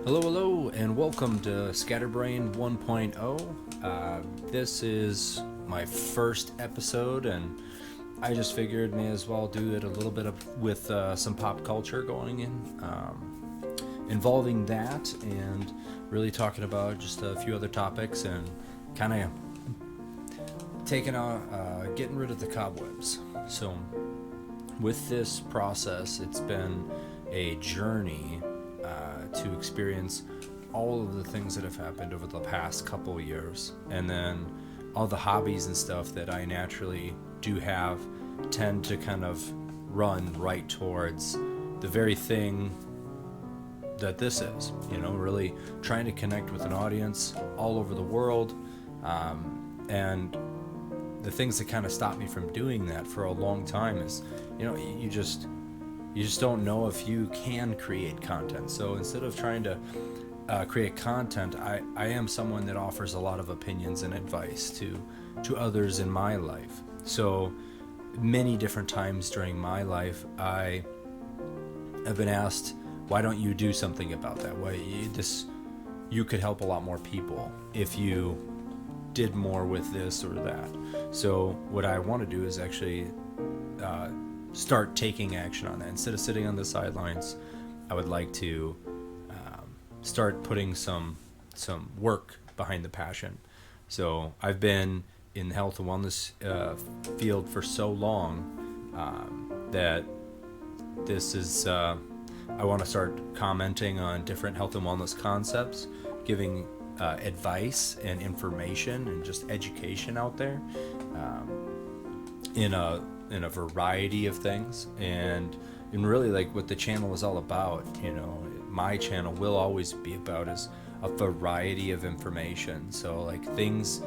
Hello, hello, and welcome to Scatterbrained 1.0. This is my first episode, and I just figured may as well do it a little bit with some pop culture going in, involving that, and really talking about just a few other topics and kind of getting rid of the cobwebs. So, with this process, it's been a journey to experience all of the things that have happened over the past couple of years, and then all the hobbies and stuff that I naturally do have tend to kind of run right towards the very thing that this is, really trying to connect with an audience all over the world. And the things that kind of stopped me from doing that for a long time is, you just don't know if you can create content. So instead of trying to create content, I am someone that offers a lot of opinions and advice to others in my life. So many different times during my life, I have been asked, why don't you do something about that? You could help a lot more people if you did more with this or that. So what I want to do is actually start taking action on that. Instead of sitting on the sidelines, I would like to start putting some work behind the passion. So I've been in the health and wellness field for so long that this is I want to start commenting on different health and wellness concepts, giving advice and information and just education out there in a variety of things, and really like what the channel is all about. My channel will always be about is a variety of information. So like things,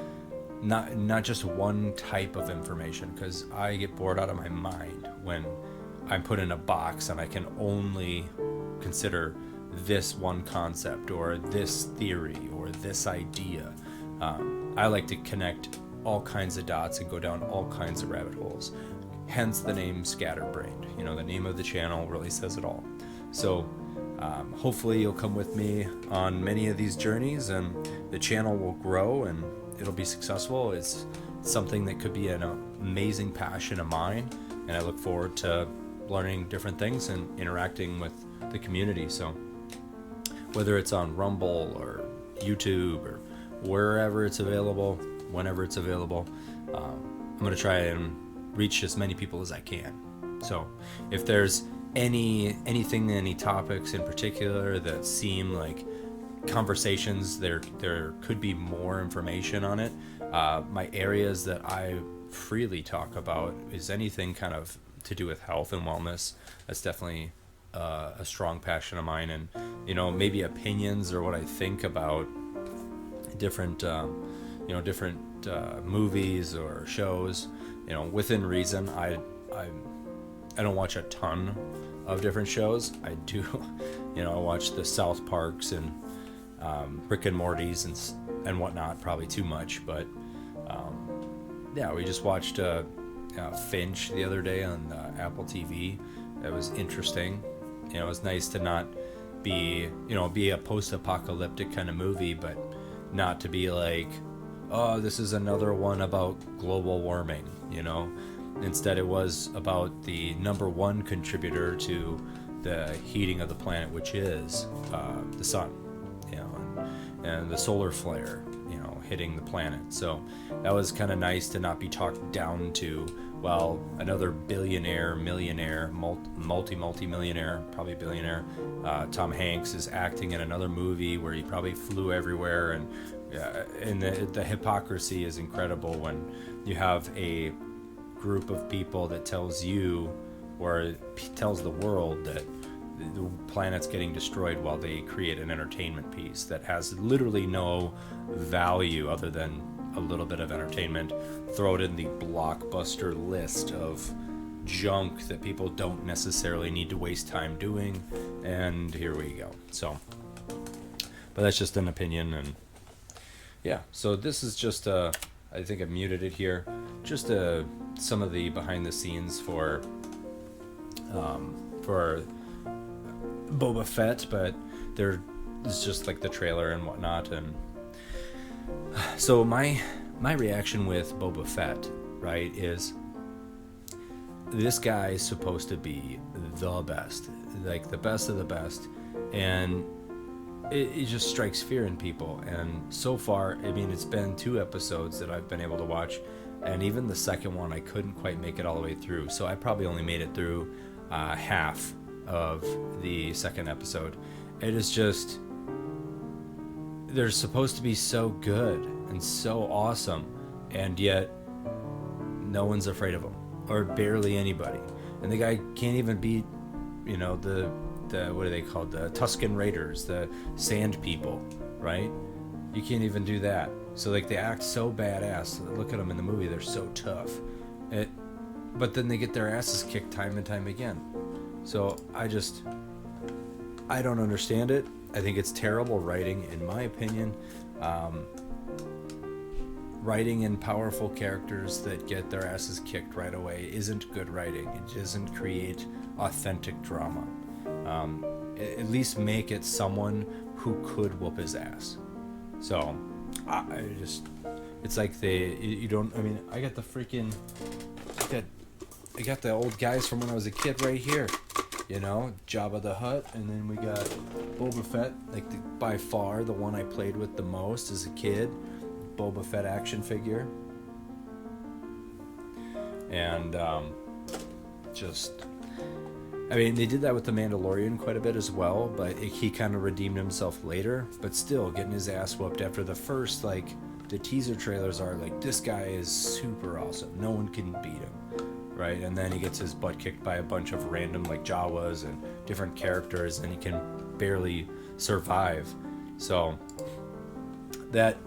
not just one type of information, because I get bored out of my mind when I'm put in a box and I can only consider this one concept or this theory or this idea. I like to connect all kinds of dots and go down all kinds of rabbit holes. Hence the name Scatterbrained. The name of the channel really says it all. So hopefully you'll come with me on many of these journeys, and the channel will grow and it'll be successful. It's something that could be an amazing passion of mine, and I look forward to learning different things and interacting with the community. So whether it's on Rumble or YouTube or wherever it's available, whenever it's available, I'm going to try and reach as many people as I can. So if there's any topics in particular that seem like conversations, there could be more information on it. My areas that I freely talk about is anything kind of to do with health and wellness. That's definitely a strong passion of mine, and maybe opinions or what I think about different movies or shows. Within reason. I don't watch a ton of different shows. I do, I watch the South Parks and Rick and Morty's and whatnot. Probably too much, but we just watched Finch the other day on Apple TV. It was interesting. It was nice to not be a post-apocalyptic kind of movie, but not to be like, oh, this is another one about global warming. Instead it was about the number one contributor to the heating of the planet, which is the sun, and the solar flare, hitting the planet. So that was kind of nice to not be talked down to. Well, another billionaire, millionaire, multi-millionaire, probably billionaire, Tom Hanks is acting in another movie where he probably flew everywhere, and the hypocrisy is incredible when you have a group of people that tells you or tells the world that the planet's getting destroyed while they create an entertainment piece that has literally no value other than a little bit of entertainment. Throw it in the blockbuster list of junk that people don't necessarily need to waste time doing, and here we go. So, but that's just an opinion, and so this is just I think I've muted it here, just some of the behind the scenes for Boba Fett, but they're it's just like the trailer and whatnot. And so my reaction with Boba Fett, right, is this guy is supposed to be the best, like the best of the best, and it just strikes fear in people. And so far, I mean, it's been 2 episodes that I've been able to watch, and even the second one I couldn't quite make it all the way through, so I probably only made it through half of the second episode. It is just, they're supposed to be so good and so awesome, and yet no one's afraid of them, or barely anybody. And the guy can't even beat, you know, the what are they called, the Tusken Raiders, the sand people, right? You can't even do that. So like, they act so badass. Look at them in the movie, they're so tough, but then they get their asses kicked time and time again. So I don't understand it. I think it's terrible writing, in my opinion. Writing in powerful characters that get their asses kicked right away isn't good writing. It doesn't create authentic drama. At least make it someone who could whoop his ass. So it's like you don't, I mean, I got the freaking, I got the old guys from when I was a kid right here, you know, Jabba the Hutt, and then we got Boba Fett, like by far the one I played with the most as a kid, Boba Fett action figure. And I mean, they did that with the Mandalorian quite a bit as well, but he kind of redeemed himself later. But still, getting his ass whooped after the first, like, the teaser trailers are like, this guy is super awesome, no one can beat him, right? And then he gets his butt kicked by a bunch of random, like, Jawas and different characters, and he can barely survive. So that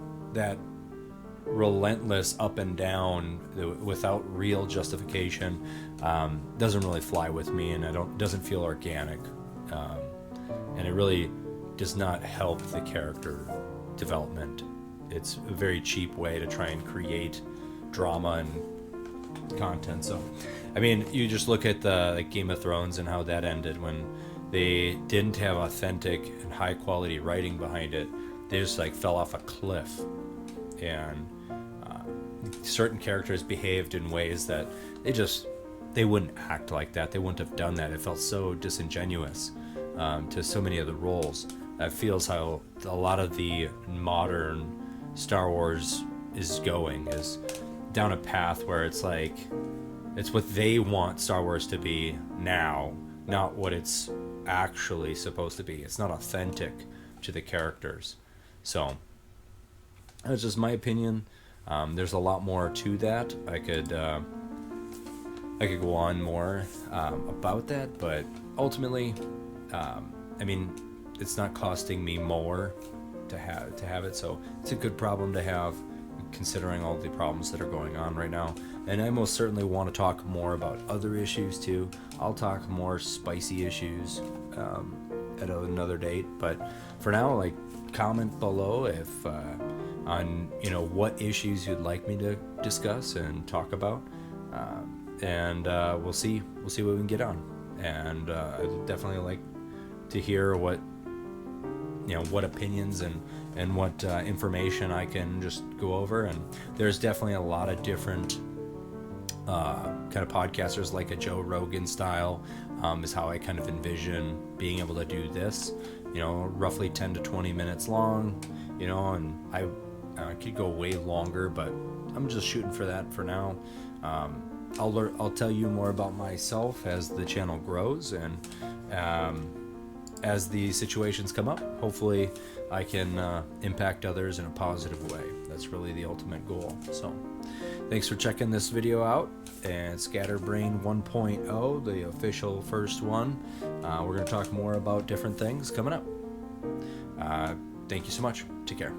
relentless up and down without real justification doesn't really fly with me, and doesn't feel organic, and it really does not help the character development. It's a very cheap way to try and create drama and content. So I mean, you just look at the Game of Thrones and how that ended, when they didn't have authentic and high quality writing behind it. They just like fell off a cliff, and certain characters behaved in ways that they wouldn't act like that. They wouldn't have done that. It felt so disingenuous to so many of the roles. That feels how a lot of the modern Star Wars is down a path where it's like, it's what they want Star Wars to be now, not what it's actually supposed to be. It's not authentic to the characters. So that's just my opinion. There's a lot more to that. I could go on more about that, but ultimately, I mean, it's not costing me more to have it, so it's a good problem to have, considering all the problems that are going on right now. And I most certainly want to talk more about other issues too. I'll talk more spicy issues at another date, but for now, like, comment below if on, you know, what issues you'd like me to discuss and talk about, and we'll see what we can get on. And I'd definitely like to hear what opinions and what information I can just go over. And there's definitely a lot of different kind of podcasters, like a Joe Rogan style, is how I kind of envision being able to do this, you know, roughly 10 to 20 minutes long, you know, and I could go way longer, but I'm just shooting for that for now. I'll tell you more about myself as the channel grows, and as the situations come up, hopefully I can impact others in a positive way. That's really the ultimate goal. So thanks for checking this video out, and Scatterbrained 1.0, the official first one. We're going to talk more about different things coming up. Thank you so much. Take care.